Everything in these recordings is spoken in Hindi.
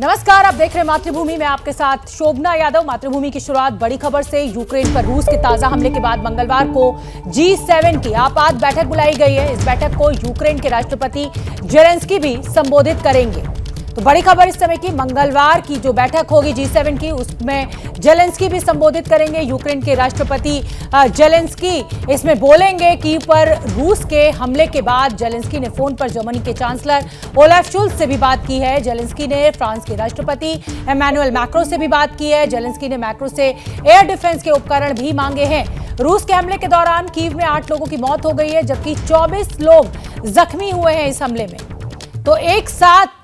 नमस्कार, आप देख रहे हैं मातृभूमि में आपके साथ शोभना यादव। मातृभूमि की शुरुआत बड़ी खबर से। यूक्रेन पर रूस के ताजा हमले के बाद मंगलवार को G7 की आपात बैठक बुलाई गई है। इस बैठक को यूक्रेन के राष्ट्रपति जेलेंस्की भी संबोधित करेंगे। तो बड़ी खबर इस समय की, मंगलवार की जो बैठक होगी G7 की, उसमें जेलेंस्की भी संबोधित करेंगे। यूक्रेन के राष्ट्रपति जेलेंस्की इसमें बोलेंगे कि पर रूस के हमले के बाद जेलेंस्की ने फोन पर जर्मनी के चांसलर ओलाफ शोल्ज से भी बात की है। जेलेंस्की ने फ्रांस के राष्ट्रपति इमैनुअल मैक्रों से भी बात की है। जेलेंस्की ने मैक्रो से एयर डिफेंस के उपकरण भी मांगे हैं। रूस के हमले के दौरान कीव में 8 लोगों की मौत हो गई है, जबकि 24 लोग जख्मी हुए हैं इस हमले में। तो एक साथ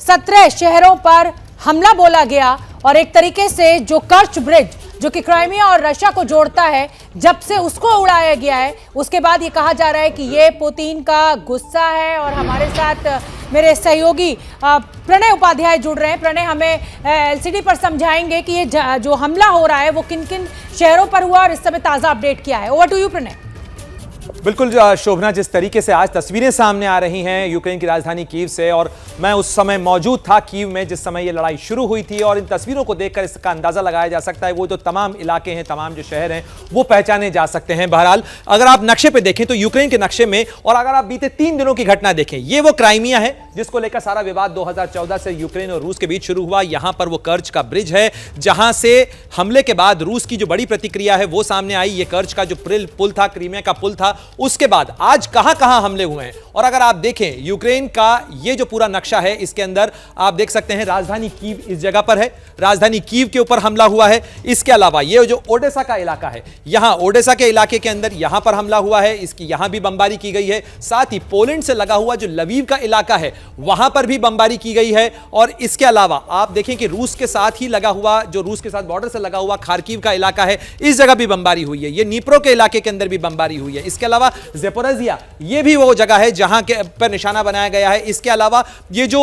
17 शहरों पर हमला बोला गया और एक तरीके से जो कर्च ब्रिज, जो कि क्राइमिया और रशिया को जोड़ता है, जब से उसको उड़ाया गया है, उसके बाद ये कहा जा रहा है कि ये पुतिन का गुस्सा है। और हमारे साथ मेरे सहयोगी प्रणय उपाध्याय जुड़ रहे हैं। प्रणय, हमें एलसीडी पर समझाएंगे कि ये जो हमला हो रहा है वो किन किन शहरों पर हुआ और इस समय ताजा अपडेट क्या है। Over to you Pranay. बिल्कुल शोभना, जिस तरीके से आज तस्वीरें सामने आ रही हैं यूक्रेन की राजधानी कीव से, और मैं उस समय मौजूद था कीव में जिस समय ये लड़ाई शुरू हुई थी, और इन तस्वीरों को देखकर इसका अंदाजा लगाया जा सकता है वो जो तमाम इलाके हैं, तमाम जो शहर हैं वो पहचाने जा सकते हैं। बहरहाल अगर आप नक्शे पे देखें तो यूक्रेन के नक्शे में, और अगर आप बीते 3 दिनों की घटना देखें, ये वो क्राइमिया है जिसको लेकर सारा विवाद 2014 से यूक्रेन और रूस के बीच शुरू हुआ। यहां पर वो कर्च का ब्रिज है जहां से हमले के बाद रूस की जो बड़ी प्रतिक्रिया है वो सामने आई। ये कर्च का जो पुल था, क्रीमिया का पुल था, उसके बाद आज कहां हमले हुए हैं। और अगर आप देखें यूक्रेन का ये जो पूरा नक्शा है, इसके अंदर आप देख सकते हैं राजधानी कीव इस जगह पर है। राजधानी कीव के ऊपर हमला हुआ है। इसके अलावा ये जो ओडेसा का इलाका है, यहां ओडेसा के इलाके के अंदर यहां पर हमला हुआ है, इसकी यहां भी बमबारी की गई है। साथ ही पोलैंड से लगा हुआ जो लवीव का इलाका है वहां पर भी बमबारी की गई है। और इसके अलावा आप देखें कि रूस के साथ ही लगा हुआ, जो रूस के साथ बॉर्डर से लगा हुआ खार्किव का इलाका है, इस जगह भी बमबारी हुई है। ये नीप्रो के इलाके के अंदर भी बमबारी हुई है। इसके अलावा ज़ेपोरिज़िया, ये भी वो जगह है जहां के पर निशाना बनाया गया है। इसके अलावा ये जो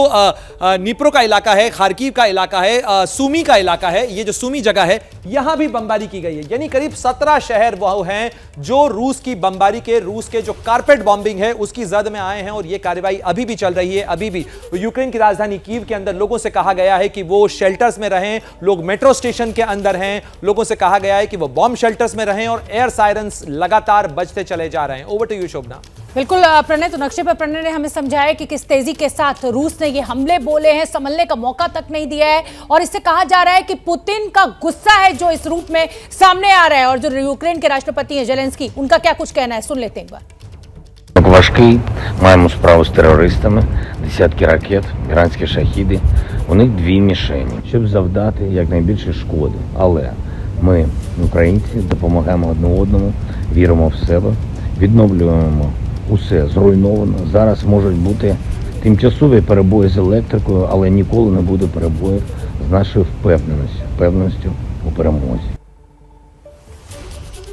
नीप्रो का इलाका है, खार्किव का इलाका है, सुमी का इलाका है, ये जो सुमी जगह है, यहां भी बमबारी की गई है। यानी करीब 17 शहर वो हैं जो रूस की बमबारी के, रूस के जो कारपेट बॉम्बिंग है उसकी जद में आए हैं। और ये कार्रवाई अभी भी चल रही है। अभी भी यूक्रेन की राजधानी कीव के अंदर लोगों से कहा गया है कि वो शेल्टर्स में रहें। लोग मेट्रो स्टेशन के अंदर हैं। लोगों से कहा गया है कि वो बॉम्ब शेल्टर्स में रहें, और एयर सायरन्स लगातार बजते चले जा रहे हैं। ओवर टू यू शोभना। बिल्कुल प्रणय, तो नक्शे पर प्रणय ने हमें समझाया कि किस तेजी के साथ रूस ने ये हमले बोले हैं, संभलने का मौका तक नहीं दिया है। और इससे कहा जा रहा है कि पुतिन का गुस्सा है जो इस रूप में सामने आ रहा है। और जो यूक्रेन के राष्ट्रपति हैं जेलेंस्की, उनका क्या कुछ कहना है, सुन लेते हैं एक बार। Важкий, маємо справу з терористами, десятки ракет, іранські шахіди. У них 2 мішені, щоб завдати якнайбільше шкоди. Але ми, українці, допомагаємо одне одному, віримо в себе, відновлюємо усе зруйновано. Зараз можуть бути тимчасові перебої з електрикою, але ніколи не буде перебоїв з нашою впевненістю у перемозі.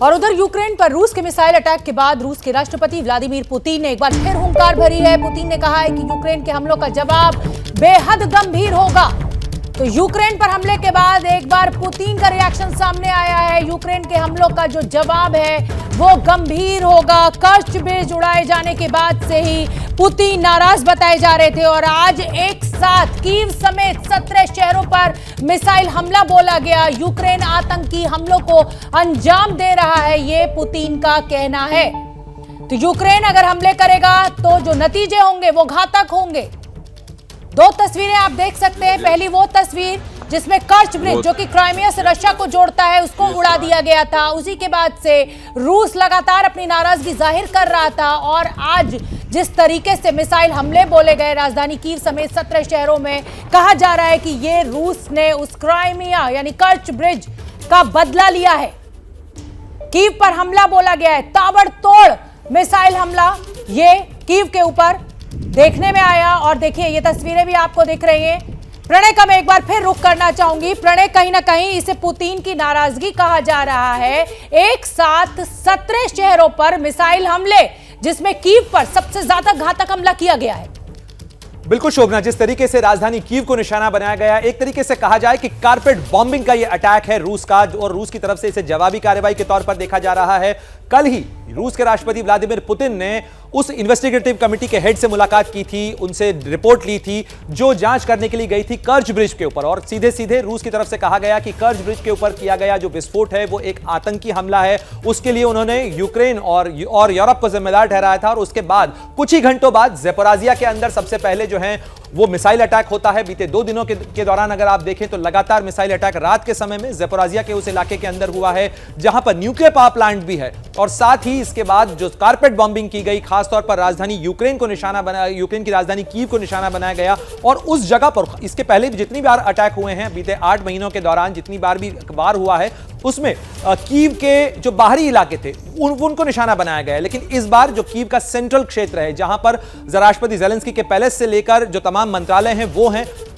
और उधर यूक्रेन पर रूस के मिसाइल अटैक के बाद रूस के राष्ट्रपति व्लादिमीर पुतिन ने एक बार फिर हुंकार भरी है। पुतिन ने कहा है कि यूक्रेन के हमलों का जवाब बेहद गंभीर होगा। तो यूक्रेन पर हमले के बाद एक बार पुतिन का रिएक्शन सामने आया है। यूक्रेन के हमलों का जो जवाब है वो गंभीर होगा। कर्च ब्रिज उड़ाए जाने के बाद से ही पुतिन नाराज बताए जा रहे थे, और आज एक साथ कीव समेत 17 शहरों पर मिसाइल हमला बोला गया। यूक्रेन आतंकी हमलों को अंजाम दे रहा है, ये पुतिन का कहना है। तो यूक्रेन अगर हमले करेगा तो जो नतीजे होंगे वो घातक होंगे। 2 तस्वीरें आप देख सकते हैं। पहली वो तस्वीर जिसमें कर्च ब्रिज, जो कि क्राइमिया से रशिया को जोड़ता है, उसको उड़ा दिया गया था। उसी के बाद से रूस लगातार अपनी नाराजगी जाहिर कर रहा था। और आज जिस तरीके से मिसाइल हमले बोले गए राजधानी कीव समेत 17 शहरों में, कहा जा रहा है कि ये रूस ने उस क्राइमिया यानी कर्च ब्रिज का बदला लिया है। कीव पर हमला बोला गया है, ताबड़तोड़ मिसाइल हमला ये कीव के ऊपर देखने में आया। और देखिए ये तस्वीरें भी आपको दिख रही हैं। प्रणय का मैं एक बार फिर रुख करना चाहूंगी। प्रणय, कहीं ना कहीं इसे पुतिन की नाराजगी कहा जा रहा है। एक साथ 17 शहरों पर मिसाइल हमले, जिसमें कीव पर सबसे ज्यादा घातक हमला किया गया है। बिल्कुल शोभना, जिस तरीके से राजधानी कीव को निशाना बनाया गया, एक तरीके से कहा जाए कि कारपेट बॉम्बिंग का यह अटैक है रूस का, और रूस की तरफ से इसे जवाबी कार्रवाई के तौर पर देखा जा रहा है। कल ही रूस के राष्ट्रपति व्लादिमीर पुतिन ने उस इन्वेस्टिगेटिव कमेटी के हेड से मुलाकात की थी, उनसे रिपोर्ट ली थी जो जांच करने के लिए गई थी कर्ज ब्रिज के ऊपर। और सीधे सीधे रूस की तरफ से कहा गया कि कर्ज ब्रिज के ऊपर किया गया जो विस्फोट है वो एक आतंकी हमला है, उसके लिए उन्होंने यूक्रेन और यूरोप को जिम्मेदार ठहराया था। और उसके बाद कुछ ही घंटों बाद ज़ेपोरिज़िया के अंदर सबसे पहले जो है वो मिसाइल अटैक होता है। बीते 2 दिनों के दौरान अगर आप देखें तो लगातार मिसाइल अटैक रात के समय में ज़ेपोरिज़िया के उस इलाके के अंदर हुआ है जहां पर न्यूक्लियर पावर प्लांट भी है। और साथ ही इसके बाद जो कारपेट बॉम्बिंग की गई, खासतौर पर राजधानी यूक्रेन को निशाना बनाया, यूक्रेन की राजधानी कीव को निशाना बनाया गया। और उस जगह पर इसके पहले भी जितनी बार अटैक हुए हैं बीते 8 महीनों के दौरान, जितनी बार भी बार हुआ है उसमें कीव के जो बाहरी इलाके थे उनको निशाना बनाया गया है। लेकिन इस बार जो कीव का सेंट्रल क्षेत्र है जहां पर राष्ट्रपति ज़ेलेंस्की के पैलेस से लेकर जो तमाम मंत्रालय हैं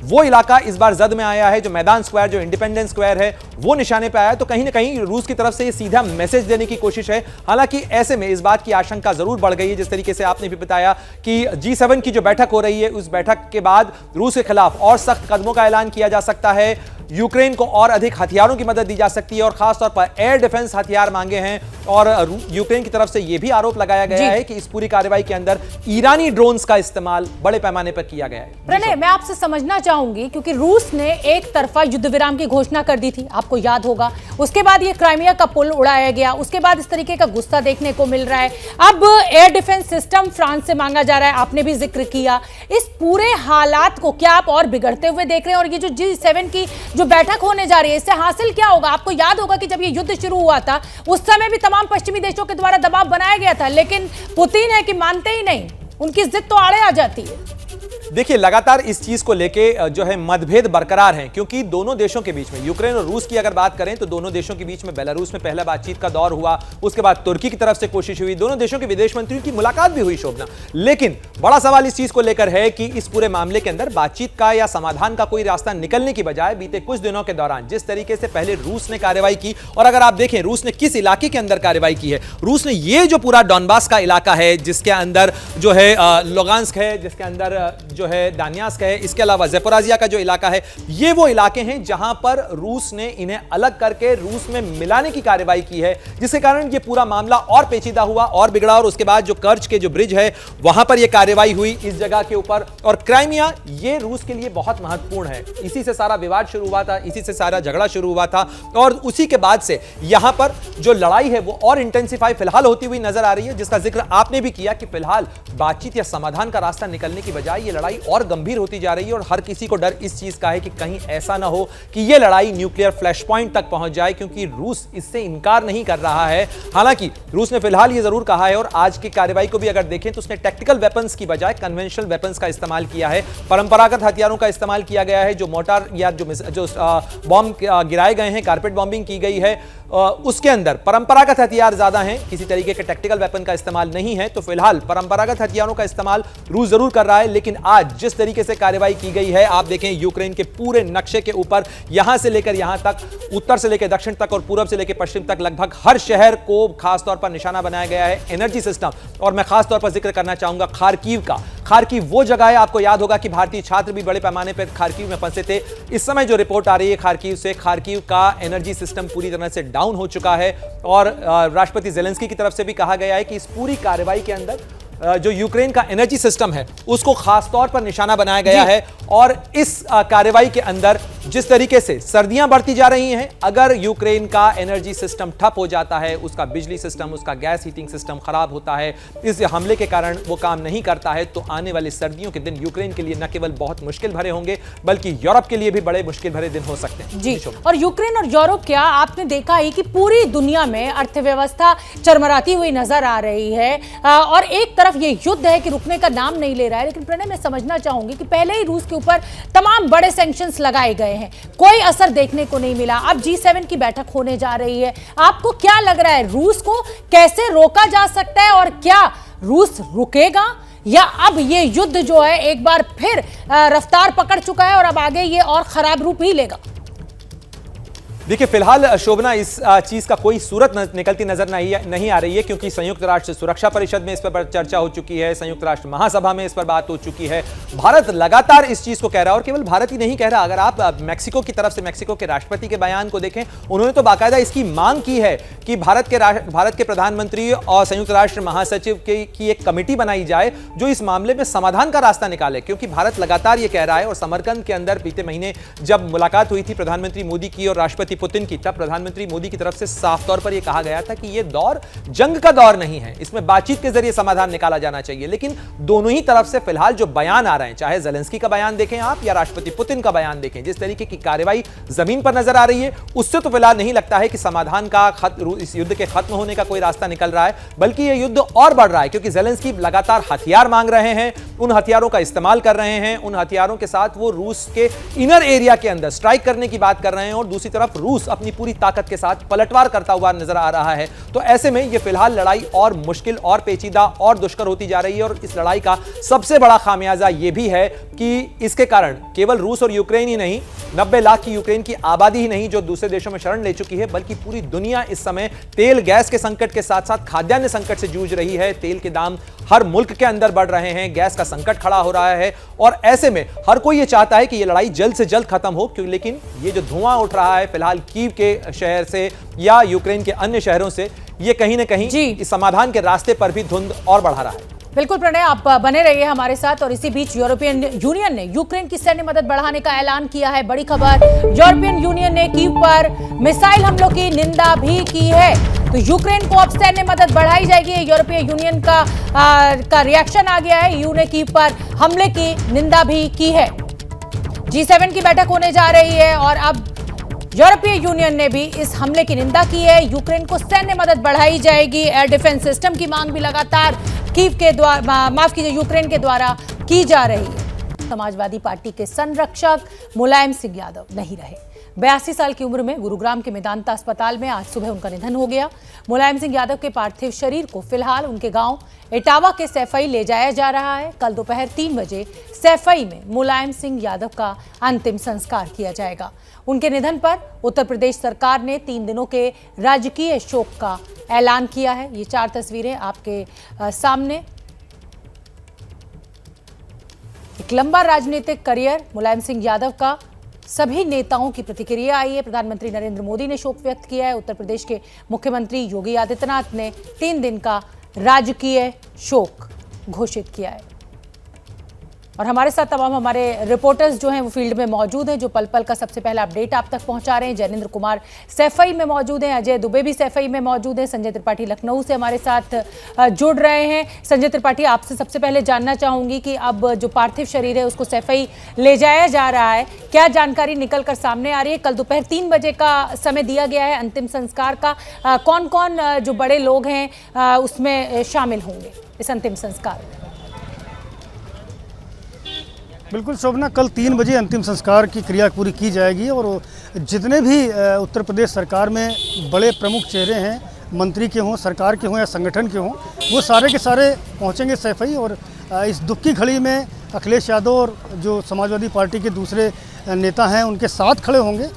वो इलाका इस बार जद में आया है। जो मैदान स्क्वायर, जो इंडिपेंडेंस स्क्वायर है वो निशाने पे आया है। तो कहीं ना कहीं रूस की तरफ से ये सीधा मैसेज देने की कोशिश है। हालांकि ऐसे में इस बात की आशंका जरूर बढ़ गई है, जिस तरीके से आपने भी बताया कि G7 की जो बैठक हो रही है उस बैठक के बाद रूस के खिलाफ और सख्त कदमों का ऐलान किया जा सकता है, यूक्रेन को और अधिक हथियारों की मदद दी जा सकती है और खासतौर पर एयर डिफेंस हथियार मांगे हैं। और यूक्रेन की तरफ से यह भी आरोप लगाया गया है कि इस पूरी कार्रवाई के अंदर ईरानी ड्रोन्स का इस्तेमाल बड़े पैमाने पर किया गया है। प्रणय, मैं आपसे समझना चाहूंगी क्योंकि रूस ने एक तरफा युद्ध विराम की घोषणा कर दी थी, आपको याद होगा। उसके बाद ये क्राइमिया का पुल उड़ाया गया, उसके बाद इस तरीके का गुस्सा देखने को मिल रहा है। अब एयर डिफेंस सिस्टम फ्रांस से मांगा जा रहा है, आपने भी जिक्र किया। इस पूरे हालात को क्या आप और बिगड़ते हुए देख रहे हैं? और ये जो G7 की जो बैठक होने जा रही है इससे हासिल क्या होगा? आपको याद होगा कि जब ये युद्ध शुरू हुआ था उस समय भी तमाम पश्चिमी देशों के द्वारा दबाव बनाया गया था, लेकिन पुतिन है कि मानते ही नहीं, उनकी जिद तो आड़े आ जाती है। देखिए, लगातार इस चीज को लेके जो है मतभेद बरकरार हैं, क्योंकि दोनों देशों के बीच में, यूक्रेन और रूस की अगर बात करें तो दोनों देशों के बीच में बेलारूस में पहला बातचीत का दौर हुआ, उसके बाद तुर्की की तरफ से कोशिश हुई, दोनों देशों के विदेश मंत्रियों की मुलाकात भी हुई शोभना। लेकिन बड़ा सवाल इस चीज को लेकर है कि इस पूरे मामले के अंदर बातचीत का या समाधान का कोई रास्ता निकलने की बजाय बीते कुछ दिनों के दौरान जिस तरीके से पहले रूस ने कार्रवाई की, और अगर आप देखें रूस ने किस इलाके के अंदर कार्रवाई की है, रूस ने ये जो पूरा डॉनबास का इलाका है जिसके अंदर जो है लुगांस्क है, जिसके अंदर जो है दानियास्क है, इसके अलावा ज़ेपोरिज़िया का जो इलाका है, ये वो इलाके हैं जहां पर रूस ने इन्हें अलग करके रूस में मिलाने की कार्रवाई की है, जिसके कारण ये पूरा मामला और पेचीदा हुआ और बिगड़ा। और उसके बाद जो कर्ज के जो ब्रिज है वहां पर ये कार्रवाई हुई इस जगह के ऊपर। और क्राइमिया ये रूस के लिए बहुत महत्वपूर्ण है, इसी से सारा विवाद शुरू हुआ था, इसी से सारा झगड़ा शुरू हुआ था। और उसी के बाद से यहां पर जो लड़ाई है वो और इंटेंसिफाई फिलहाल होती हुई नजर आ रही है, जिसका जिक्र आपने भी किया कि फिलहाल बातचीत या समाधान का रास्ता निकलने की बजाय ये लड़ाई और गंभीर होती जा रही है। और हर किसी को डर इस चीज का है कि कहीं ऐसा ना हो कि यह लड़ाई न्यूक्लियर फ्लैश पॉइंट तक पहुंच जाए, क्योंकि रूस इससे इनकार नहीं कर रहा है। हालांकि रूस ने फिलहाल यह जरूर कहा है, और आज की कार्रवाई को भी अगर देखें तो उसने टैक्टिकल वेपन्स की बजाय कन्वेंशनल वेपन्स का इस्तेमाल किया है, परंपरागत हथियारों का इस्तेमाल किया गया है। जो मोर्टार या जो बॉम्ब गिराए गए हैं, कारपेट बॉम्बिंग की गई है, उसके अंदर परंपरागत हथियार ज्यादा हैं, किसी तरीके के टैक्टिकल वेपन का इस्तेमाल नहीं है। तो फिलहाल परंपरागत हथियारों का इस्तेमाल रूस जरूर कर रहा है, लेकिन आज जिस तरीके से कार्रवाई की गई है, आप देखें यूक्रेन के पूरे नक्शे के ऊपर यहां से लेकर यहां तक, उत्तर से लेकर दक्षिण तक और पूर्व से लेकर पश्चिम तक लगभग हर शहर को खासतौर पर निशाना बनाया गया है। एनर्जी सिस्टम, और मैं खासतौर पर जिक्र करना चाहूंगा खार्किव का। खार्किव वो जगह है, आपको याद होगा कि भारतीय छात्र भी बड़े पैमाने पर खार्किव में फंसे थे। इस समय जो रिपोर्ट आ रही है खार्किव से, खार्किव का एनर्जी सिस्टम पूरी तरह से डाउन हो चुका है। और राष्ट्रपति ज़ेलेंस्की की तरफ से भी कहा गया है कि इस पूरी कार्रवाई के अंदर जो यूक्रेन का एनर्जी सिस्टम है उसको खास तौर पर निशाना बनाया गया है। और इस कार्रवाई के अंदर जिस तरीके से सर्दियां बढ़ती जा रही हैं, अगर यूक्रेन का एनर्जी सिस्टम ठप हो जाता है, उसका बिजली सिस्टम, उसका गैस हीटिंग सिस्टम खराब होता है, इस हमले के कारण वो काम नहीं करता है, तो आने वाले सर्दियों के दिन यूक्रेन के लिए न केवल बहुत मुश्किल भरे होंगे बल्कि यूरोप के लिए भी बड़े मुश्किल भरे दिन हो सकते हैं। जी, और यूक्रेन और यूरोप, क्या आपने देखा ही कि पूरी दुनिया में अर्थव्यवस्था चरमराती हुई नजर आ रही है, और एक तरफ ये युद्ध है कि रुकने का नाम नहीं ले रहा है। लेकिन प्रणय, मैं समझना चाहूंगी कि पहले ही रूस के ऊपर तमाम बड़े सैंक्शंस लगाए गए हैं, कोई असर देखने को नहीं मिला। अब G7 की बैठक होने जा रही है, आपको क्या लग रहा है रूस को कैसे रोका जा सकता है, और क्या रूस रुकेगा, या अब ये युद्ध जो है एक बार फिर रफ्तार पकड़ चुका है और अब आगे ये और खराब रूप ही लेगा? देखिए फिलहाल शोभना इस चीज का कोई सूरत निकलती नजर नहीं आ रही है, क्योंकि संयुक्त राष्ट्र सुरक्षा परिषद में इस पर चर्चा हो चुकी है, संयुक्त राष्ट्र महासभा में इस पर बात हो चुकी है। भारत लगातार इस चीज को कह रहा है, और केवल भारत ही नहीं कह रहा। अगर आप मैक्सिको की तरफ से मैक्सिको के राष्ट्रपति के बयान को देखें, उन्होंने तो बाकायदा इसकी मांग की है कि भारत के प्रधानमंत्री और संयुक्त राष्ट्र महासचिव की एक कमेटी बनाई जाए जो इस मामले में समाधान का रास्ता निकाले, क्योंकि भारत लगातार यह कह रहा है। और समरकंद के अंदर बीते महीने जब मुलाकात हुई थी प्रधानमंत्री मोदी की और राष्ट्रपति पुतिन की, तब प्रधानमंत्री मोदी की तरफ से साफ तौर पर यह कहा गया था कि यह दौर जंग का दौर नहीं है, इसमें बातचीत के जरिए समाधान निकाला जाना चाहिए। लेकिन दोनों ही तरफ से फिलहाल जो बयान आ रहे हैं, चाहे ज़ेलेंस्की का बयान देखें आप या राष्ट्रपति पुतिन का बयान देखें, जिस तरीके की कार्रवाई जमीन पर नजर आ रही है, उससे तो फिलहाल नहीं लगता है कि समाधान का इस युद्ध के खत्म होने का कोई रास्ता निकल रहा है, बल्कि यह युद्ध और बढ़ रहा है, क्योंकि ज़ेलेंस्की लगातार हथियार मांग रहे हैं, उन हथियारों का इस्तेमाल कर रहे हैं, उन हथियारों के साथ वो रूस के इनर एरिया के अंदर स्ट्राइक करने की बात कर रहे हैं, और दूसरी तरफ रूस अपनी पूरी ताकत के साथ पलटवार करता हुआ नजर आ रहा है। तो ऐसे में यह फिलहाल लड़ाई और मुश्किल और पेचीदा और दुष्कर होती जा रही है, और इस लड़ाई का सबसे बड़ा खामियाजा यह भी है कि इसके कारण केवल रूस और यूक्रेन ही नहीं, 90 लाख की यूक्रेन की आबादी ही नहीं जो दूसरे देशों में शरण ले चुकी है, बल्कि पूरी दुनिया इस समय तेल गैस के संकट के साथ साथ खाद्यान्न संकट से जूझ रही है। तेल के दाम हर मुल्क के अंदर बढ़ रहे हैं, गैस का संकट खड़ा हो रहा है, और ऐसे में हर कोई यह चाहता है कि यह लड़ाई जल्द से जल्द खत्म हो। क्यों? लेकिन ये जो धुआं उठ रहा है फिलहाल कीव के शहर से या यूक्रेन के अन्य शहरों से, ये कहीं ना कहीं इस समाधान के रास्ते पर भी धुंध और बढ़ा रहा है। बिल्कुल प्रणय, आप बने रहिए हमारे साथ। और इसी बीच यूरोपियन यूनियन ने यूक्रेन की सैन्य मदद बढ़ाने का ऐलान किया है। बड़ी खबर, यूरोपियन यूनियन ने कीव पर मिसाइल हमलों की निंदा भी की है। तो यूक्रेन को अब सैन्य मदद बढ़ाई जाएगी। यूरोपियन यूनियन का रिएक्शन आ गया है। यूने कीव पर हमले की निंदा भी की है। G7 की बैठक होने जा रही है और अब यूरोपीय यूनियन ने भी इस हमले की निंदा की है। यूक्रेन को सैन्य मदद बढ़ाई जाएगी। एयर डिफेंस सिस्टम की मांग भी लगातार यूक्रेन के द्वारा की जा रही है। समाजवादी पार्टी के संरक्षक मुलायम सिंह यादव नहीं रहे। 82 साल की उम्र में गुरुग्राम के मेदांता अस्पताल में आज सुबह उनका निधन हो गया। मुलायम सिंह यादव के पार्थिव शरीर को फिलहाल उनके गांव इटावा के सैफई ले जाया जा रहा है। कल दोपहर 3 बजे सैफई में मुलायम सिंह यादव का अंतिम संस्कार किया जाएगा। उनके निधन पर उत्तर प्रदेश सरकार ने 3 दिनों के राजकीय शोक का ऐलान किया है। ये 4 तस्वीरें आपके सामने। एक लंबा राजनीतिक करियर मुलायम सिंह यादव का, सभी नेताओं की प्रतिक्रिया आई है। प्रधानमंत्री नरेंद्र मोदी ने शोक व्यक्त किया है। उत्तर प्रदेश के मुख्यमंत्री योगी आदित्यनाथ ने 3 दिन का राजकीय शोक घोषित किया है। और हमारे साथ तमाम हमारे रिपोर्टर्स जो हैं वो फील्ड में मौजूद हैं, जो पल पल का सबसे पहला अपडेट आप तक पहुंचा रहे हैं। जैनेंद्र कुमार सैफई में मौजूद हैं, अजय दुबे भी सैफई में मौजूद हैं, संजय त्रिपाठी लखनऊ से हमारे साथ जुड़ रहे हैं। संजय त्रिपाठी, आपसे सबसे पहले जानना चाहूंगी कि अब जो पार्थिव शरीर है उसको सैफई ले जाया जा रहा है, क्या जानकारी निकल कर सामने आ रही है? कल दोपहर 3 बजे का समय दिया गया है अंतिम संस्कार का। कौन कौन जो बड़े लोग हैं उसमें शामिल होंगे इस अंतिम संस्कार में? बिल्कुल शोभना, कल 3 बजे अंतिम संस्कार की क्रिया पूरी की जाएगी और जितने भी उत्तर प्रदेश सरकार में बड़े प्रमुख चेहरे हैं, मंत्री के हों, सरकार के हों या संगठन के हों, वो सारे के सारे पहुंचेंगे सैफई। और इस दुख की घड़ी में अखिलेश यादव और जो समाजवादी पार्टी के दूसरे नेता हैं उनके साथ खड़े होंगे।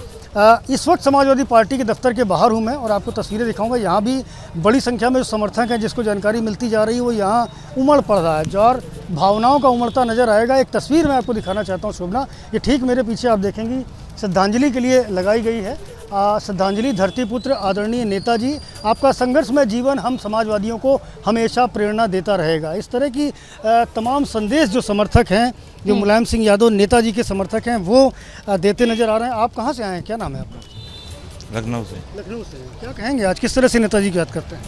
इस वक्त समाजवादी पार्टी के दफ्तर के बाहर हूं मैं और आपको तस्वीरें दिखाऊंगा। यहाँ भी बड़ी संख्या में जो समर्थक हैं, जिसको जानकारी मिलती जा रही है, वो यहाँ उमड़ पड़ रहा है और भावनाओं का उमड़ता नज़र आएगा। एक तस्वीर मैं आपको दिखाना चाहता हूँ शोभना, ये ठीक मेरे पीछे आप देखेंगी श्रद्धांजलि के लिए लगाई गई है। श्रद्धांजलि धरती पुत्र आदरणीय नेताजी, आपका संघर्षमय जीवन हम समाजवादियों को हमेशा प्रेरणा देता रहेगा। इस तरह की तमाम संदेश जो समर्थक हैं, जो मुलायम सिंह यादव नेताजी के समर्थक हैं, वो देते नज़र आ रहे हैं। आप कहाँ से आए हैं, क्या नाम है आपका? लखनऊ से। लखनऊ से। क्या कहेंगे आज, किस तरह से नेताजी को याद करते हैं?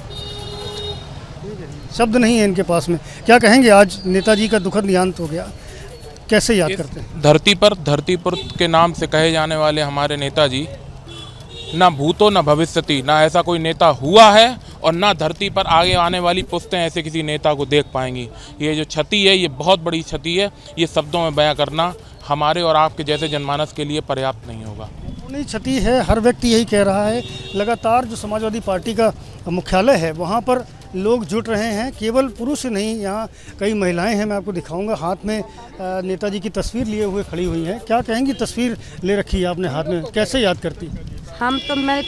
शब्द नहीं है इनके पास में। क्या कहेंगे, आज नेताजी का दुखद देहांत हो गया, कैसे याद करते हैं? धरतीपुत्र के नाम से कहे जाने वाले हमारे नेताजी, ना भूतो न भविष्यति, ना ऐसा कोई नेता हुआ है और ना धरती पर आगे आने वाली पुश्तें ऐसे किसी नेता को देख पाएंगी। ये जो क्षति है, ये बहुत बड़ी क्षति है। ये शब्दों में बयां करना हमारे और आपके जैसे जनमानस के लिए पर्याप्त नहीं होगा। नहीं, क्षति है, हर व्यक्ति यही कह रहा है। लगातार जो समाजवादी पार्टी का मुख्यालय है वहाँ पर लोग जुट रहे हैं, केवल पुरुष नहीं, यहाँ कई महिलाएं हैं। मैं आपको दिखाऊंगा, हाथ में नेताजी की तस्वीर लिए हुए खड़ी हुई हैं। क्या कहेंगी, तस्वीर ले रखी है आपने हाथ में, कैसे याद करती? हम तो मेरे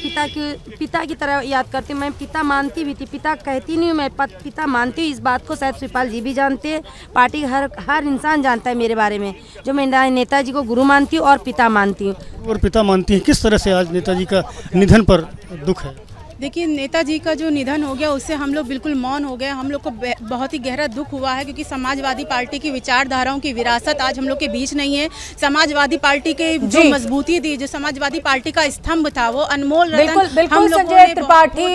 पिता की तरह याद करती हूँ। मैं पिता मानती भी थी, पिता कहती नहीं हूँ, मैं पिता मानती हूँ। इस बात को शायद शिवपाल जी भी जानते हैं, पार्टी हर इंसान जानता है मेरे बारे में, जो मैं नेताजी को गुरु मानती हूँ और पिता मानती हूँ। और पिता मानती हैं, किस तरह से आज नेताजी का निधन पर दुख है? देखिए, नेताजी का जो निधन हो गया उससे हम लोग बिल्कुल मौन हो गए। हम लोग को बहुत ही गहरा दुख हुआ है, क्योंकि समाजवादी पार्टी की विचारधाराओं की विरासत आज हम लोग के बीच नहीं है। समाजवादी पार्टी के जो मजबूती थी, जो समाजवादी पार्टी का स्तंभ था, वो अनमोल रतन बिल्कुल संजय त्रिपाठी,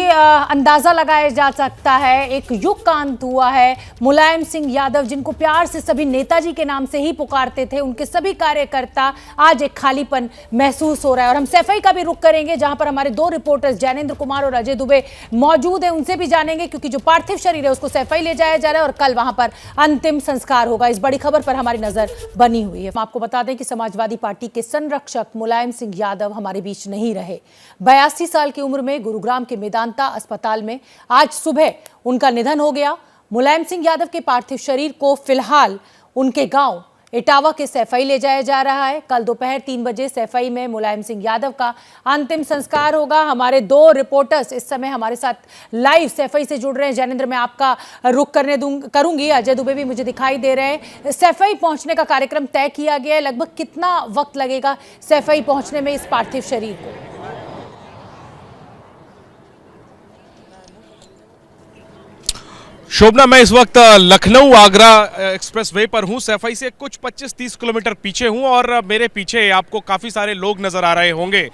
अंदाजा लगाया जा सकता है एक युग का अंत हुआ है। मुलायम सिंह यादव, जिनको प्यार से सभी नेताजी के नाम से ही पुकारते थे, उनके सभी कार्यकर्ता आज एक खालीपन महसूस हो रहा है। और हम सैफई का भी रुख करेंगे, जहां पर हमारे दो रिपोर्टर्स जैनेंद्र कुमार और अजय दुबे मौजूद है, उनसे भी जानेंगे, क्योंकि जो पार्थिव शरीर है उसको सैफई ले जाया जा रहा है और कल वहां पर अंतिम संस्कार होगा। इस बड़ी खबर पर हमारी नजर बनी हुई है। हम आपको बता दें कि समाजवादी पार्टी के संरक्षक मुलायम सिंह यादव हमारे बीच नहीं रहे। 82 साल की उम्र में गुरुग्राम के मेदांता अस्पताल में आज सुबह उनका निधन हो गया। मुलायम सिंह यादव के पार्थिव शरीर को फिलहाल उनके गांव इटावा के सैफई ले जाया जा रहा है। कल दोपहर 3 बजे सैफई में मुलायम सिंह यादव का अंतिम संस्कार होगा। हमारे दो रिपोर्टर्स इस समय हमारे साथ लाइव सैफई से जुड़ रहे हैं। जैनेंद्र, मैं आपका रुख करूंगी, अजय दुबे भी मुझे दिखाई दे रहे हैं। सैफई पहुंचने का कार्यक्रम तय किया गया है। लगभग कितना वक्त लगेगा सैफई पहुंचने में इस पार्थिव शरीर को? शोभना, मैं इस वक्त लखनऊ आगरा एक्सप्रेस वे पर हूं। सैफई से कुछ 25-30 किलोमीटर पीछे हूं और मेरे पीछे आपको काफ़ी सारे लोग नज़र आ रहे होंगे।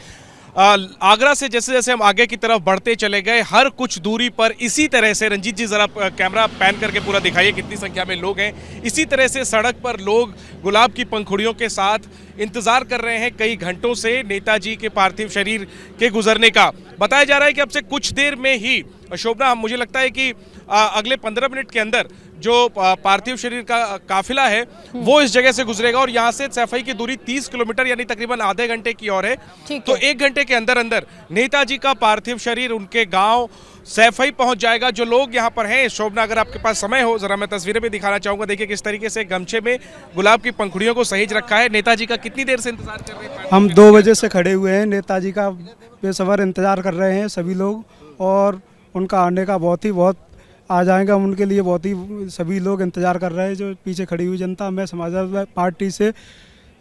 आगरा से जैसे जैसे हम आगे की तरफ बढ़ते चले गए, हर कुछ दूरी पर इसी तरह से, रंजीत जी ज़रा कैमरा पैन करके पूरा दिखाइए कितनी संख्या में लोग हैं। इसी तरह से सड़क पर लोग गुलाब की पंखुड़ियों के साथ इंतज़ार कर रहे हैं कई घंटों से नेताजी के पार्थिव शरीर के गुजरने का। बताया जा रहा है कि अब से कुछ देर में ही शोभना, मुझे लगता है कि अगले 15 मिनट के अंदर जो पार्थिव शरीर का काफिला है वो इस जगह से गुजरेगा और यहाँ से सैफई की दूरी 30 किलोमीटर यानी तकरीबन आधे घंटे की और है। तो 1 घंटे के अंदर अंदर नेताजी का पार्थिव शरीर उनके गांव सैफई पहुंच जाएगा। जो लोग यहाँ पर हैं, शोभना, अगर आपके पास समय हो जरा मैं तस्वीरें भी दिखाना चाहूंगा। देखिए किस तरीके से गमछे में गुलाब की पंखुड़ियों को सहेज रखा है। नेताजी का कितनी देर से इंतजार कर रहे हैं? हम 2 बजे से खड़े हुए हैं, नेताजी का बेसब्र इंतजार कर रहे हैं सभी लोग, और उनका आने का बहुत आ जाएगा उनके लिए, बहुत ही सभी लोग इंतजार कर रहे हैं। जो पीछे खड़ी हुई जनता, मैं समाजवादी पार्टी से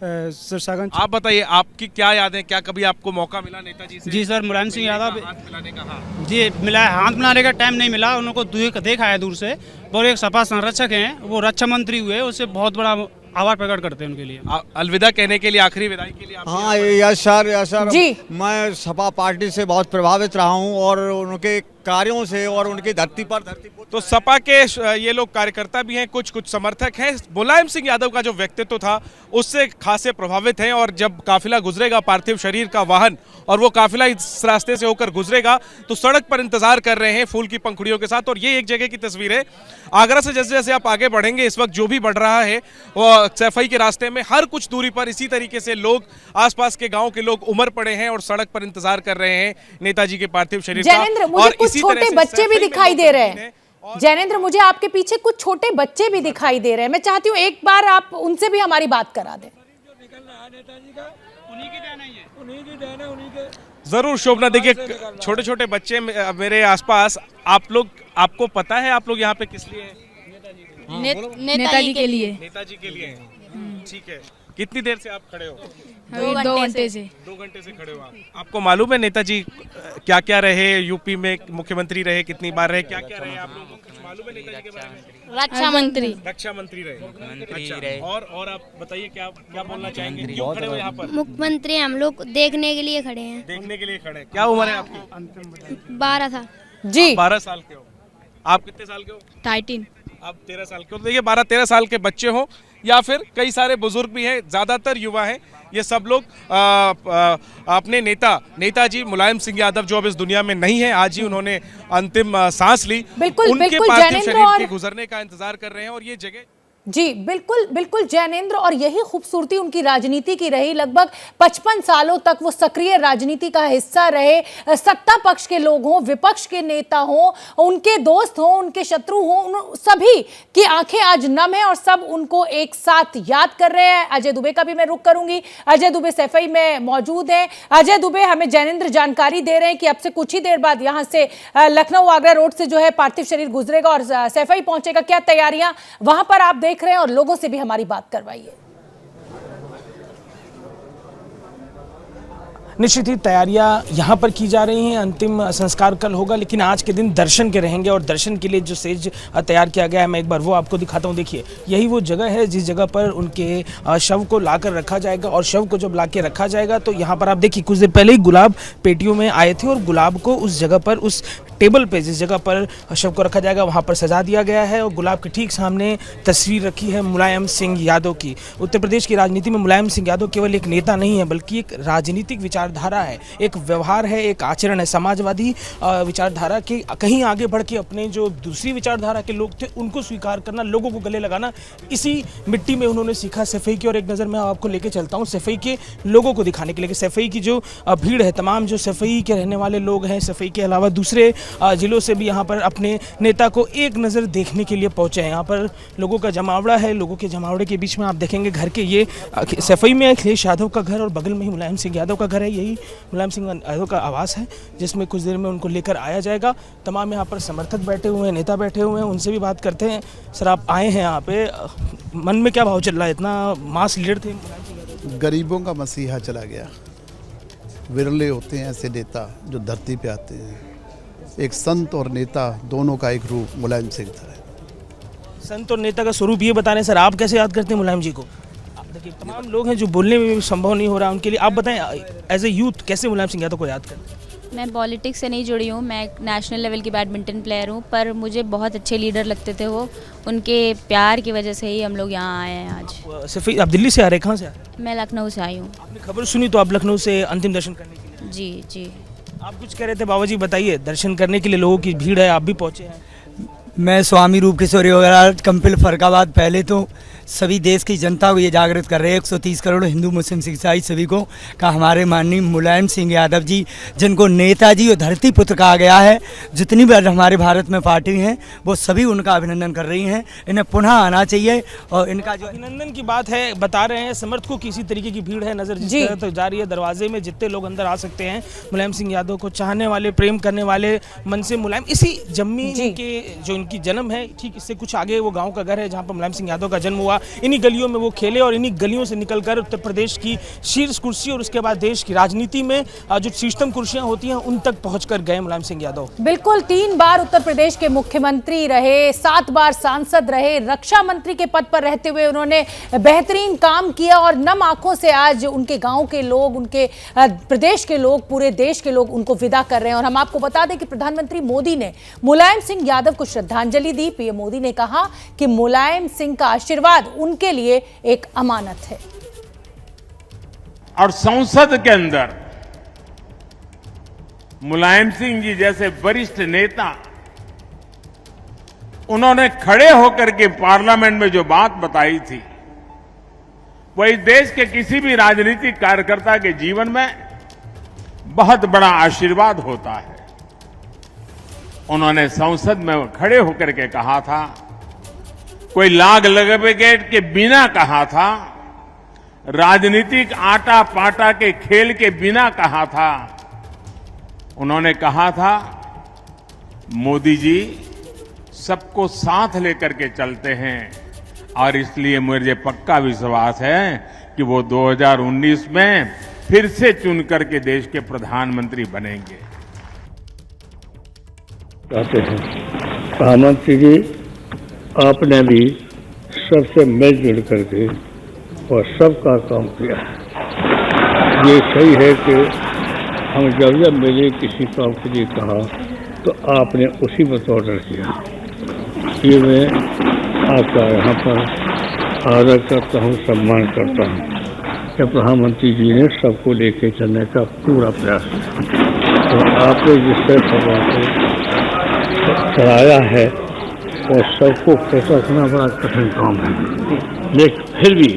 सिरसागंज। आप बताइए, आपकी क्या यादें, क्या कभी आपको मौका मिला नेताजी से? जी सर, मुलायम सिंह यादव हाथ मिलाने का? हाँ जी, मिला, हाथ मिलाने का टाइम नहीं मिला, उनको देखा है दूर से। और एक सपा संरक्षक हैं, वो रक्षा मंत्री हुए, उससे बहुत बड़ा आभार प्रकट करते हैं उनके लिए। अलविदा कहने के लिए, आखिरी विदाई के लिए हाँ, यस सर जी। मैं सपा पार्टी से बहुत प्रभावित रहा हूँ और उनके कार्यों से और उनकी धरती पर तो सपा के ये लोग कार्यकर्ता भी हैं, कुछ समर्थक हैं। मुलायम सिंह यादव का जो व्यक्तित्व था उससे खासे प्रभावित हैं और जब काफिला गुजरेगा, पार्थिव शरीर का वाहन, और वो काफिला इस रास्ते से होकर गुजरेगा तो सड़क पर इंतजार कर रहे हैं फूल की पंखुड़ियों के साथ। और ये एक जगह की तस्वीर है आगरा से। जैसे जैसे आप आगे बढ़ेंगे, इस वक्त जो भी बढ़ रहा है वो सैफई के रास्ते में हर कुछ दूरी पर इसी तरीके से लोग, आसपास के गांव के लोग उमड़ पड़े हैं और सड़क पर इंतजार कर रहे हैं नेताजी के पार्थिव शरीर का। और कुछ छोटे बच्चे भी दिखाई दे रहे हैं। जैनेंद्र, मुझे आपके पीछे कुछ छोटे बच्चे भी दिखाई दे रहे हैं। मैं चाहती हूँ एक बार आप उनसे भी हमारी बात करा दें। जरूर शोभना, देखिए छोटे छोटे बच्चे मेरे आसपास। आप लोग, आपको पता है आप लोग यहाँ पे किस लिए हैं? नेताजी के लिए। नेताजी के लिए हैं, ठीक है। कितनी देर से आप खड़े हो? 2 घंटे से। 2 घंटे से खड़े हो आप। आपको मालूम है नेताजी क्या क्या रहे, यूपी में मुख्यमंत्री रहे, कितनी बार रहे, क्या क्या रहे? आप लोगों को कुछ मालूम है नेताजी के बारे में? रक्षा मंत्री रहे। और आप बताइए, क्या क्या बोलना चाहेंगे? क्यों खड़े हो यहाँ पर? मुख्यमंत्री हम लोग देखने के लिए खड़े हैं। देखने के लिए खड़े हैं। क्या उम्र है आपकी? 12 साल जी। 12 साल के हो। आप कितने साल के हो? 13। आप 13 साल के हो। देखिए 12-13 साल के बच्चे हो या फिर कई सारे बुजुर्ग भी हैं, ज्यादातर युवा हैं, ये सब लोग अपने नेताजी मुलायम सिंह यादव जो अब इस दुनिया में नहीं है, आज ही उन्होंने अंतिम सांस ली, बिल्कुल उनके बिल्कुल पार्थिव जैनेंद्र शरीर और के गुजरने का इंतजार कर रहे हैं। और ये जगह जी बिल्कुल बिल्कुल जैनेंद्र, और यही खूबसूरती उनकी राजनीति की रही। लगभग 55 सालों तक वो सक्रिय राजनीति का हिस्सा रहे। सत्ता पक्ष के लोग हों, विपक्ष के नेता हों, उनके दोस्त हों, उनके शत्रु हों, सभी की आंखें आज नम हैं और सब उनको एक साथ याद कर रहे हैं। अजय दुबे का भी मैं रुख करूंगी। अजय दुबे सैफई में मौजूद हैं। अजय दुबे, हमें जैनेंद्र जानकारी दे रहे हैं कि अब से कुछ ही देर बाद यहां से लखनऊ आगरा रोड से जो है पार्थिव शरीर गुजरेगा और सैफई पहुंचेगा। क्या तैयारियां वहां पर आप देख रहे हैं, और लोगों से भी हमारी बात करवाइए। निश्चित ही तैयारियां यहाँ पर की जा रही हैं। अंतिम संस्कार कल होगा, लेकिन आज के दिन दर्शन के रहेंगे और दर्शन के लिए जो स्टेज तैयार किया गया है, मैं एक बार वो आपको दिखाता हूँ। देखिए, यही वो जगह है जिस जगह पर उनके शव को लाकर रखा जाएगा, और शव को जब लाके रखा जाएगा तो यहाँ पर आप देखिए कुछ देर पहले ही गुलाब पेटियों में आए थे और गुलाब को उस जगह पर, उस टेबल पे जिस जगह पर शव को रखा जाएगा वहाँ पर सजा दिया गया है। और गुलाब के ठीक सामने तस्वीर रखी है मुलायम सिंह यादव की। उत्तर प्रदेश की राजनीति में मुलायम सिंह यादव केवल एक नेता नहीं है, बल्कि एक राजनीतिक विचारधारा है, एक व्यवहार है, एक आचरण है। समाजवादी विचारधारा के कहीं आगे बढ़ के अपने जो दूसरी विचारधारा के लोग थे उनको स्वीकार करना, लोगों को गले लगाना, इसी मिट्टी में उन्होंने सीखा सैफई की। और एक नज़र मैं आपको लेके चलता हूँ सैफई के लोगों को दिखाने के लिए, सैफई की जो भीड़ है, तमाम जो सैफई के रहने वाले लोग हैं, सैफई के अलावा दूसरे जिलों से भी यहाँ पर अपने नेता को एक नज़र देखने के लिए पहुँचे हैं। यहाँ पर लोगों का जमावड़ा है। लोगों के जमावड़े के बीच में आप देखेंगे घर के, ये सैफई में अखिलेश यादव का घर और बगल में ही मुलायम सिंह यादव का घर है। यही मुलायम सिंह यादव का आवास है जिसमें कुछ देर में उनको लेकर आया जाएगा। तमाम यहाँ पर समर्थक बैठे हुए हैं, नेता बैठे हुए हैं, उनसे भी बात करते हैं। सर, आप आए हैं यहाँ पे, मन में क्या भाव चल रहा है? इतना मास लीडर थे मुलायम सिंह यादव, गरीबों का मसीहा चला गया। विरले होते हैं ऐसे नेता जो धरती पे आते हैं। एक संत और नेता दोनों का एक रूप मुलायम सिंह था। संत और नेता का स्वरूप ये बता रहे हैं। सर, आप कैसे याद करते हैं मुलायम जी को? आप देखिए, तमाम लोग हैं जो बोलने में भी संभव नहीं हो रहा उनके लिए। आप बताएं, एज ए यूथ कैसे मुलायम सिंह यादव को याद करते हैं? मैं पॉलिटिक्स से नहीं जुड़ी हूँ, मैं एक नेशनल लेवल की बैडमिंटन प्लेयर हूँ, पर मुझे बहुत अच्छे लीडर लगते थे वो। उनके प्यार की वजह से ही हम लोग यहाँ आए हैं आज। सैफई, आप दिल्ली से आ रहे हैं? कहाँ से आ रहे हैं? मैं लखनऊ से आई हूँ। आपने खबर सुनी तो आप लखनऊ से अंतिम दर्शन करने के लिए? जी जी। आप कुछ कह रहे थे बाबा जी, बताइए। दर्शन करने के लिए लोगों की भीड़ है, आप भी पहुँचे हैं। मैं स्वामी रूप किशोरी वगैरह कंपिल फरकाबाद, पहले तो सभी देश की जनता को ये जागृत कर रहे हैं, 130 करोड़ हिंदू मुस्लिम सिख ईसाई सभी को, का हमारे माननीय मुलायम सिंह यादव जी, जिनको नेताजी और धरती पुत्र कहा गया है, जितनी भी हमारे भारत में पार्टी हैं वो सभी उनका अभिनंदन कर रही हैं। इन्हें पुनः आना चाहिए। और इनका जो अभिनंदन की बात है, बता रहे हैं समर्थकों की इसी तरीके की भीड़ है, नजर जिस तरह तो जा रही है। दरवाजे में जितने लोग अंदर आ सकते हैं, मुलायम सिंह यादव को चाहने वाले, प्रेम करने वाले, मन से मुलायम, इसी जम्मी के जो उनकी जन्म है, ठीक इससे कुछ आगे वो गाँव का घर है जहाँ पर मुलायम सिंह यादव का जन्म हुआ। इन्हीं गलियों में वो खेले और इन्हीं गलियों से निकलकर उत्तर प्रदेश की शीर्ष कुर्सी और उसके बाद देश की राजनीति में जो शीर्षतम कुर्सियां होती हैं उन तक पहुंचकर गए मुलायम सिंह यादव। बिल्कुल, 3 बार उत्तर प्रदेश के मुख्यमंत्री रहे, 7 बार सांसद रहे, रक्षा मंत्री के पद पर रहते हुए उन्होंने बेहतरीन काम किया और नम आंखों से आज उनके गांव के लोग, उनके प्रदेश के लोग, पूरे देश के लोग उनको विदा कर रहे हैं। और हम आपको बता दें कि प्रधानमंत्री मोदी ने मुलायम सिंह यादव को श्रद्धांजलि दी। पीएम मोदी ने कहा कि मुलायम सिंह का आशीर्वाद उनके लिए एक अमानत है। और संसद के अंदर मुलायम सिंह जी जैसे वरिष्ठ नेता, उन्होंने खड़े होकर के पार्लियामेंट में जो बात बताई थी, वही देश के किसी भी राजनीतिक कार्यकर्ता के जीवन में बहुत बड़ा आशीर्वाद होता है। उन्होंने संसद में खड़े होकर के कहा था, कोई लाग लपेट के बिना कहा था, राजनीतिक आटा पाटा के खेल के बिना कहा था। उन्होंने कहा था, मोदी जी सबको साथ लेकर के चलते हैं और इसलिए मुझे पक्का विश्वास है कि वो 2019 में फिर से चुन करके देश के प्रधानमंत्री बनेंगे। कहते हैं प्रधानमंत्री जी, आपने भी सबसे मिलजुल करके और सबका काम किया। ये सही है कि हम जब मिले किसी काम के लिए कहा तो आपने उसी पर ऑर्डर किया। ये मैं आपका यहाँ पर आदर करता हूँ, सम्मान करता हूँ कि प्रधानमंत्री जी ने सबको लेके चलने का पूरा प्रयास किया। तो आपने जिस तरह भगवान को चलाया है और सबको रखना बड़ा कठिन काम है, लेकिन फिर भी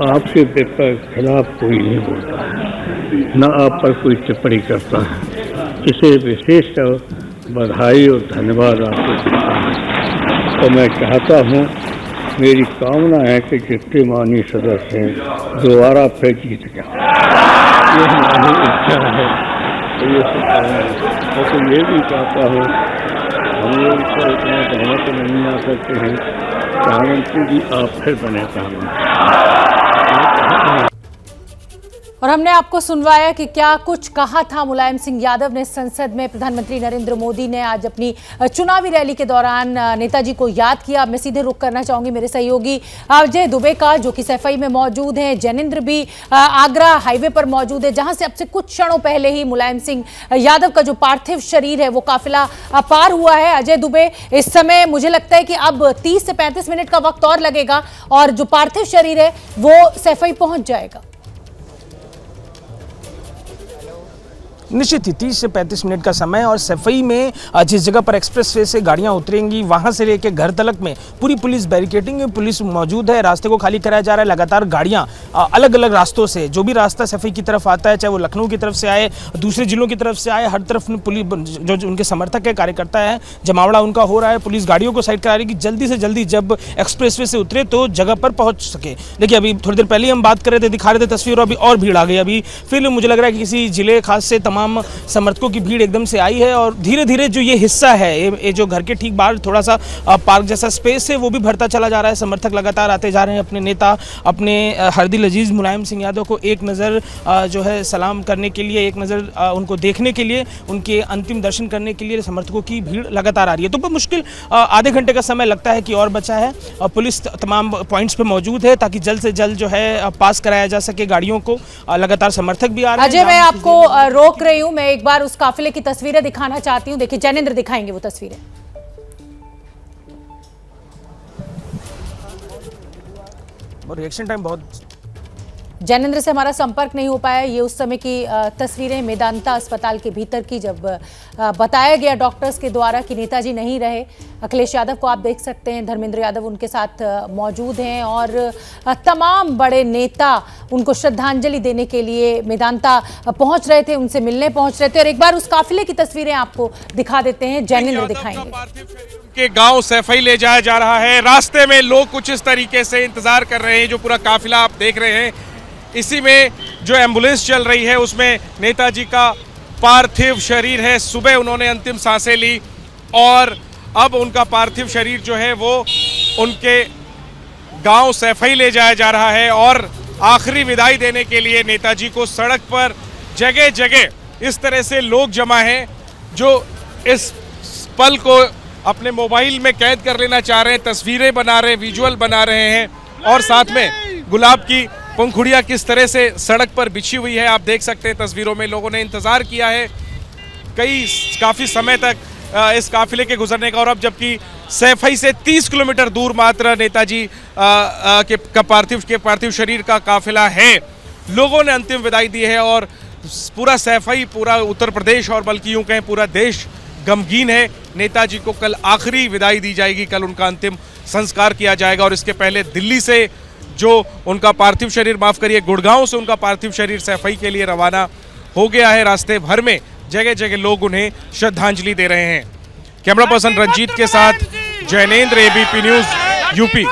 आपके पेपर के खिलाफ कोई नहीं बोलता है, न आप पर कोई टिप्पणी करता है। इसे विशेष बधाई और धन्यवाद आपको देता हूँ। तो मैं चाहता हूँ, मेरी कामना है कि जितने माननीय सदस्य हैं दोबारा फिर जीत जाए, ये हमारी इच्छा है। तो ये और तो ये भी चाहता हूँ, हम लोग तो इतना बहुमत नहीं आ सकते हैं, प्रधानमंत्री जी आप फिर बने प्रधानमंत्री। और हमने आपको सुनवाया कि क्या कुछ कहा था मुलायम सिंह यादव ने संसद में। प्रधानमंत्री नरेंद्र मोदी ने आज अपनी चुनावी रैली के दौरान नेताजी को याद किया। मैं सीधे रुख करना चाहूंगी मेरे सहयोगी अजय दुबे का, जो कि सैफई में मौजूद हैं। जैनेंद्र भी आगरा हाईवे पर मौजूद है, जहां से अब से कुछ क्षणों पहले ही मुलायम सिंह यादव का जो पार्थिव शरीर है वो काफिला पार हुआ है। अजय दुबे, इस समय मुझे लगता है कि अब 30 से 35 मिनट का वक्त और लगेगा और जो पार्थिव शरीर है वो सैफई पहुंच जाएगा। निश्चित ही 30 से 35 मिनट का समय, और सैफई में जिस जगह पर एक्सप्रेसवे से गाड़ियां उतरेंगी वहां से लेकर घर तलक में पूरी पुलिस बैरिकेडिंग में पुलिस मौजूद है। रास्ते को खाली कराया जा रहा है। लगातार गाड़ियां अलग अलग रास्तों से, जो भी रास्ता सैफई की तरफ आता है, चाहे वो लखनऊ की तरफ से आए, दूसरे जिलों की तरफ से आए, हर तरफ पुलिस जो उनके समर्थक है, कार्यकर्ता है, जमावड़ा उनका हो रहा है। पुलिस गाड़ियों को साइड करा रही है कि जल्दी से जल्दी जब एक्सप्रेसवे से उतरे तो जगह पर पहुंच सके। देखिए, अभी थोड़ी देर पहले हम बात कर रहे थे, दिखा रहे थे तस्वीर, अभी और भीड़ आ गई। अभी फिर मुझे लग रहा है कि किसी जिले खास से तमाम समर्थकों की भीड़ एकदम से आई है और धीरे धीरे जो ये हिस्सा है, ये जो घर के ठीक बाहर थोड़ा सा पार्क जैसा स्पेस है, वो भी भरता चला जा रहा है। समर्थक लगातार आते जा रहे हैं। अपने नेता, अपने हरदिल अजीज मुलायम सिंह यादव को एक नज़र जो है सलाम करने के लिए, एक नज़र उनको देखने के लिए, उनके अंतिम दर्शन करने के लिए समर्थकों की भीड़ लगातार आ रही है। तो मुश्किल आधे घंटे का समय लगता है कि और बचा है। पुलिस तमाम पॉइंट्स पे मौजूद है ताकि जल्द से जल्द जो है पास कराया जा सके गाड़ियों को। लगातार समर्थक भी आ रहे हैं। अजय, मैं आपको रोक रही हूँ, मैं एक बार उस काफिले की तस्वीरें दिखाना चाहती हूँ। देखिए, जैनेंद्र दिखाएंगे वो तस्वीरें। रिएक्शन टाइम बहुत। जैनेंद्र से हमारा संपर्क नहीं हो पाया। ये उस समय की तस्वीरें मेदांता अस्पताल के भीतर की, जब बताया गया डॉक्टर्स के द्वारा कि नेताजी नहीं रहे। अखिलेश यादव को आप देख सकते हैं, धर्मेंद्र यादव उनके साथ मौजूद हैं और तमाम बड़े नेता उनको श्रद्धांजलि देने के लिए मेदांता पहुंच रहे थे, उनसे मिलने पहुंच रहे थे। और एक बार उस काफिले की तस्वीरें आपको दिखा देते हैं। जैनेंद्र दिखाएंगे। के गांव सैफई ले जाया जा रहा है। रास्ते में लोग कुछ इस तरीके से इंतजार कर रहे हैं। जो पूरा काफिला आप देख रहे हैं, इसी में जो एम्बुलेंस चल रही है उसमें नेताजी का पार्थिव शरीर है। सुबह उन्होंने अंतिम सांसें ली और अब उनका पार्थिव शरीर जो है वो उनके गांव सैफई ले जाया जा रहा है और आखिरी विदाई देने के लिए नेताजी को सड़क पर जगह जगह इस तरह से लोग जमा हैं जो इस पल को अपने मोबाइल में कैद कर लेना चाह रहे हैं, तस्वीरें बना रहे हैं, विजुअल बना रहे हैं। और साथ में गुलाब की पंखुड़ियाँ किस तरह से सड़क पर बिछी हुई है आप देख सकते हैं तस्वीरों में। लोगों ने इंतज़ार किया है काफ़ी समय तक इस काफिले के गुजरने का। और अब जबकि सैफई से 30 किलोमीटर दूर मात्र नेताजी के पार्थिव शरीर का काफिला है, लोगों ने अंतिम विदाई दी है और पूरा सैफई, पूरा उत्तर प्रदेश और बल्कि यूं कहें पूरा देश गमगीन है। नेताजी को कल आखिरी विदाई दी जाएगी, कल उनका अंतिम संस्कार किया जाएगा। और इसके पहले दिल्ली से जो उनका पार्थिव शरीर, माफ करिए गुड़गांव से उनका पार्थिव शरीर सैफई के लिए रवाना हो गया है। रास्ते भर में जगह जगह लोग उन्हें श्रद्धांजलि दे रहे हैं। कैमरा पर्सन रंजीत के साथ जैनेंद्र, एबीपी न्यूज़, यूपी।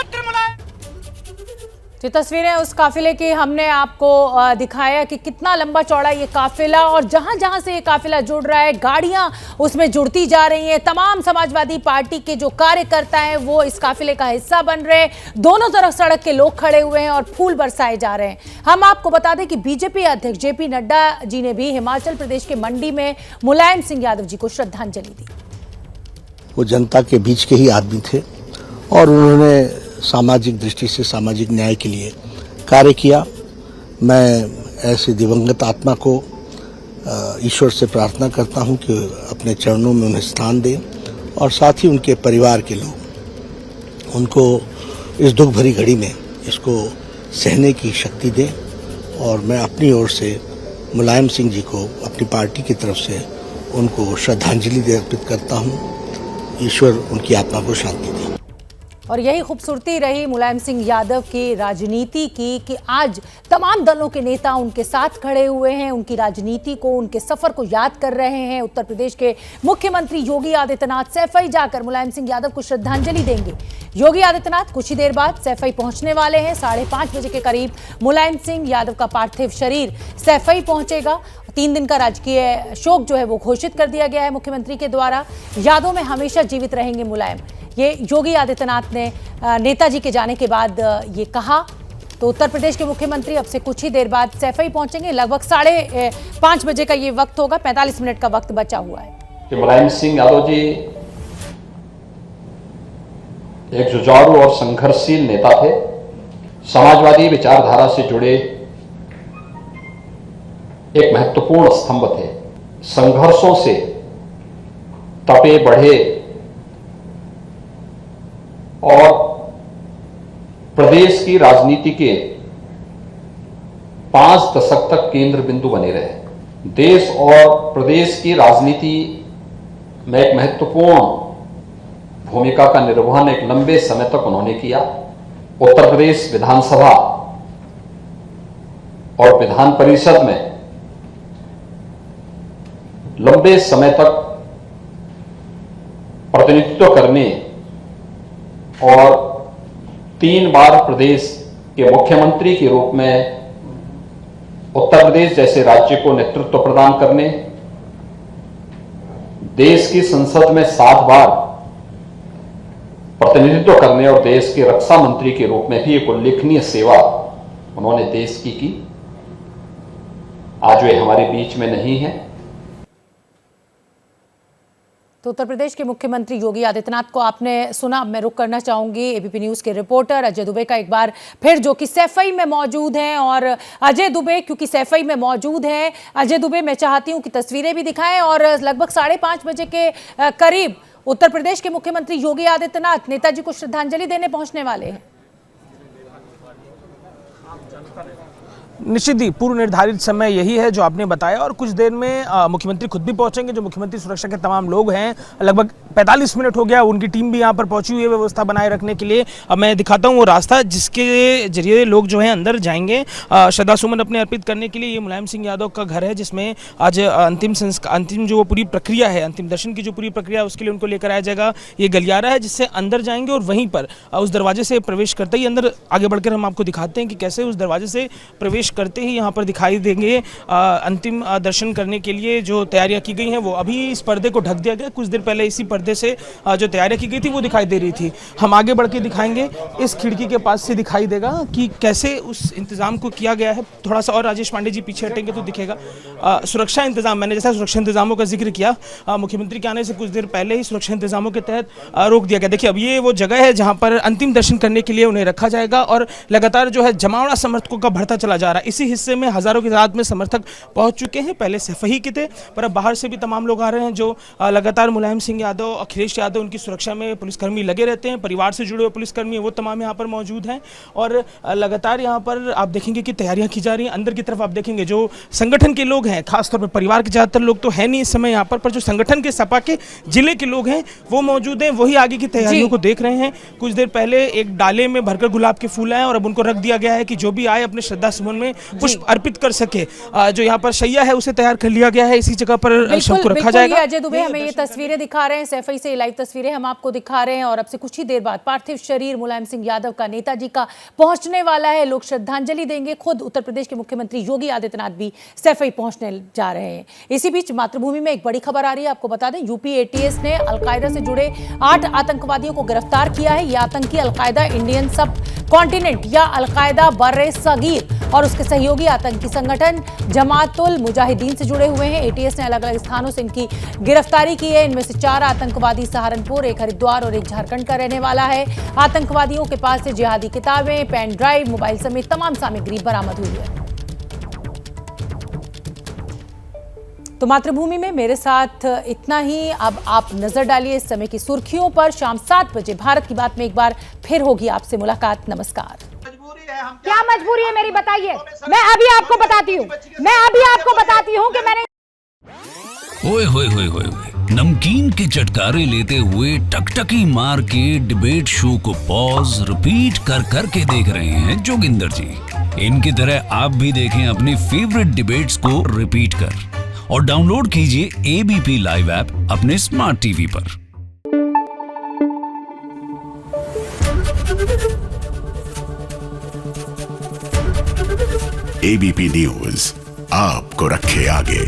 जो तस्वीरें उस काफिले की हमने आपको दिखाया कि कितना लंबा चौड़ा ये काफिला और जहां जहां से ये काफिला जुड़ रहा है, गाड़ियां उसमें जुड़ती जा रही हैं। तमाम समाजवादी पार्टी के जो कार्यकर्ता हैं वो इस काफिले का हिस्सा बन रहे हैं। दोनों तरफ सड़क के लोग खड़े हुए हैं और फूल बरसाए जा रहे हैं। हम आपको बता दें कि बीजेपी अध्यक्ष जेपी नड्डा जी ने भी हिमाचल प्रदेश के मंडी में मुलायम सिंह यादव जी को श्रद्धांजलि दी। वो जनता के बीच के ही आदमी थे और उन्होंने सामाजिक दृष्टि से सामाजिक न्याय के लिए कार्य किया। मैं ऐसे दिवंगत आत्मा को ईश्वर से प्रार्थना करता हूं कि अपने चरणों में उन्हें स्थान दें और साथ ही उनके परिवार के लोग उनको इस दुख भरी घड़ी में इसको सहने की शक्ति दें। और मैं अपनी ओर से मुलायम सिंह जी को अपनी पार्टी की तरफ से उनको श्रद्धांजलि अर्पित करता हूं। ईश्वर उनकी आत्मा को शांति दे। और यही खूबसूरती रही मुलायम सिंह यादव की राजनीति की कि आज तमाम दलों के नेता उनके साथ खड़े हुए हैं, उनकी राजनीति को, उनके सफर को याद कर रहे हैं। उत्तर प्रदेश के मुख्यमंत्री योगी आदित्यनाथ सैफई जाकर मुलायम सिंह यादव को श्रद्धांजलि देंगे। योगी आदित्यनाथ कुछ ही देर बाद सैफई पहुंचने वाले हैं। 5:30 बजे के करीब मुलायम सिंह यादव का पार्थिव शरीर सैफई पहुंचेगा। 3 दिन का राजकीय शोक जो है वो घोषित कर दिया गया है मुख्यमंत्री के द्वारा। यादों में हमेशा जीवित रहेंगे मुलायम, ये योगी आदित्यनाथ ने नेताजी के जाने के बाद ये कहा। तो उत्तर प्रदेश के मुख्यमंत्री अब से कुछ ही देर बाद सैफई पहुंचेंगे। लगभग 5:30 बजे का ये वक्त होगा, 45 मिनट का वक्त बचा हुआ है। कि मुलायम सिंह यादव जी एक जुझारू और संघर्षशील नेता थे। समाजवादी विचारधारा से जुड़े एक महत्वपूर्ण स्तंभ थे। संघर्षों से तपे बढ़े और प्रदेश की राजनीति के 5 दशक तक केंद्र बिंदु बने रहे। देश और प्रदेश की राजनीति में एक महत्वपूर्ण भूमिका का निर्वहन एक लंबे समय तक उन्होंने किया। उत्तर प्रदेश विधानसभा और विधान परिषद में लंबे समय तक प्रतिनिधित्व करने और 3 बार प्रदेश के मुख्यमंत्री के रूप में उत्तर प्रदेश जैसे राज्य को नेतृत्व प्रदान करने, देश की संसद में 7 बार प्रतिनिधित्व करने और देश के रक्षा मंत्री के रूप में भी एक उल्लेखनीय सेवा उन्होंने देश की। आज वे हमारे बीच में नहीं है। तो उत्तर प्रदेश के मुख्यमंत्री योगी आदित्यनाथ को आपने सुना। मैं रुक करना चाहूंगी एबीपी न्यूज के रिपोर्टर अजय दुबे का एक बार फिर, जो कि सैफई में मौजूद हैं। और अजय दुबे क्योंकि सैफई में मौजूद हैं, अजय दुबे मैं चाहती हूं कि तस्वीरें भी दिखाएं। और लगभग 5:30 बजे के करीब उत्तर प्रदेश के मुख्यमंत्री योगी आदित्यनाथ नेताजी को श्रद्धांजलि देने पहुंचने वाले हैं। निश्चित ही पूर्व निर्धारित समय यही है जो आपने बताया, और कुछ देर में मुख्यमंत्री खुद भी पहुंचेंगे। जो मुख्यमंत्री सुरक्षा के तमाम लोग हैं, लगभग 45 मिनट हो गया, उनकी टीम भी यहां पर पहुंची हुई है व्यवस्था बनाए रखने के लिए। अब मैं दिखाता हूं वो रास्ता जिसके जरिए लोग जो हैं अंदर जाएंगे श्रद्धा सुमन अपने अर्पित करने के लिए। ये मुलायम सिंह यादव का घर है जिसमें आज अंतिम जो पूरी प्रक्रिया है, अंतिम दर्शन की जो पूरी प्रक्रिया है उसके लिए उनको लेकर आया जाएगा। ये गलियारा है जिससे अंदर जाएंगे और वहीं पर उस दरवाजे से प्रवेश करते ही अंदर आगे बढ़कर हम आपको दिखाते हैं कि कैसे उस दरवाजे से प्रवेश करते ही यहाँ पर दिखाई देंगे अंतिम दर्शन करने के लिए जो तैयारियां की गई हैं। वो अभी इस पर्दे को ढक दिया गया, कुछ देर पहले इसी पर्दे से जो तैयारियां की गई थी वो दिखाई दे रही थी। हम आगे बढ़ के दिखाएंगे, इस खिड़की के पास से दिखाई देगा कि कैसे उस इंतजाम को किया गया है। थोड़ा सा और राजेश पांडे जी पीछे हटेंगे तो दिखेगा सुरक्षा इंतजाम। मैंने जैसा सुरक्षा इंतजामों का जिक्र किया, मुख्यमंत्री के आने से कुछ देर पहले ही सुरक्षा इंतजामों के तहत रोक दिया गया। देखिए अब ये वो जगह है जहाँ पर अंतिम दर्शन करने के लिए उन्हें रखा जाएगा और लगातार जो है जमावड़ा समर्थकों का बढ़ता चला जा रहा है। इसी हिस्से में हजारों की तादाद में समर्थक पहुंच चुके हैं। पहले सैफई के थे, पर अब बाहर से भी तमाम लोग आ रहे हैं जो लगातार मुलायम सिंह यादव, अखिलेश यादव, उनकी सुरक्षा में पुलिसकर्मी लगे रहते हैं। परिवार से जुड़े हुए पुलिसकर्मी वो तमाम यहाँ पर मौजूद हैं और लगातार यहाँ पर आप देखेंगे कि तैयारियां की जा रही हैं। अंदर की तरफ आप देखेंगे जो संगठन के लोग हैं, खासतौर पर परिवार के ज़्यादातर लोग तो है नहीं इस समय यहाँ पर जो संगठन के सपा के जिले के लोग हैं वो मौजूद हैं, वही आगे की तैयारियों को देख रहे हैं। कुछ देर पहले एक डाले में भरकर गुलाब के फूल आए और अब उनको रख दिया गया है कि जो भी आए अपने श्रद्धा सुमन में पुष्प अर्पित कर सके। जो यहाँ पर शैया है उसे तैयार कर लिया गया है, इसी जगह पर शव को रखा जाएगा। अजय दुबे हमें ये तस्वीरें दिखा रहे हैं, सैफई से लाइव तस्वीरें हम आपको दिखा रहे हैं। और अब से कुछ ही देर बाद पार्थिव शरीर मुलायम सिंह यादव का, नेताजी का पहुंचने वाला है। लोग श्रद्धांजलि देंगे। खुद उत्तर प्रदेश के मुख्यमंत्री योगी आदित्यनाथ भी सैफई पहुंचने जा रहे हैं। इसी बीच मातृभूमि में एक बड़ी खबर आ रही है, आपको बता दें यूपी एटीएस ने अलकायदा से जुड़े 8 आतंकवादियों को गिरफ्तार किया है। ये आतंकी अलकायदा इंडियन सब कॉन्टिनेंट या अलकायदा बर्रे सगीर और उसके सहयोगी आतंकी संगठन जमातुल मुजाहिदीन से जुड़े हुए हैं। एटीएस ने अलग अलग स्थानों से इनकी गिरफ्तारी की है। इनमें से 4 आतंकवादी सहारनपुर, एक हरिद्वार और एक झारखंड का रहने वाला है। आतंकवादियों के पास से जिहादी किताबें, पेन ड्राइव, मोबाइल समेत तमाम सामग्री बरामद हुई है। तो मातृभूमि में मेरे साथ इतना ही। अब आप नजर डालिए इस समय की सुर्खियों पर। शाम 7 बजे भारत की बात में एक बार फिर होगी आपसे मुलाकात। नमस्कार। क्या मजबूरी है मेरी, बताइए। मैं अभी आपको बताती हूँ कि मैंने ओए होए होए होए होए। नमकीन के चटकारे लेते हुए टकटकी मार के डिबेट शो को पॉज रिपीट कर करके देख रहे हैं जोगिंदर जी। इनकी तरह आप भी देखें अपनी फेवरेट डिबेट्स को रिपीट कर और डाउनलोड कीजिए एबीपी लाइव ऐप अपने स्मार्ट टीवी पर। एबीपी न्यूज आपको रखे आगे।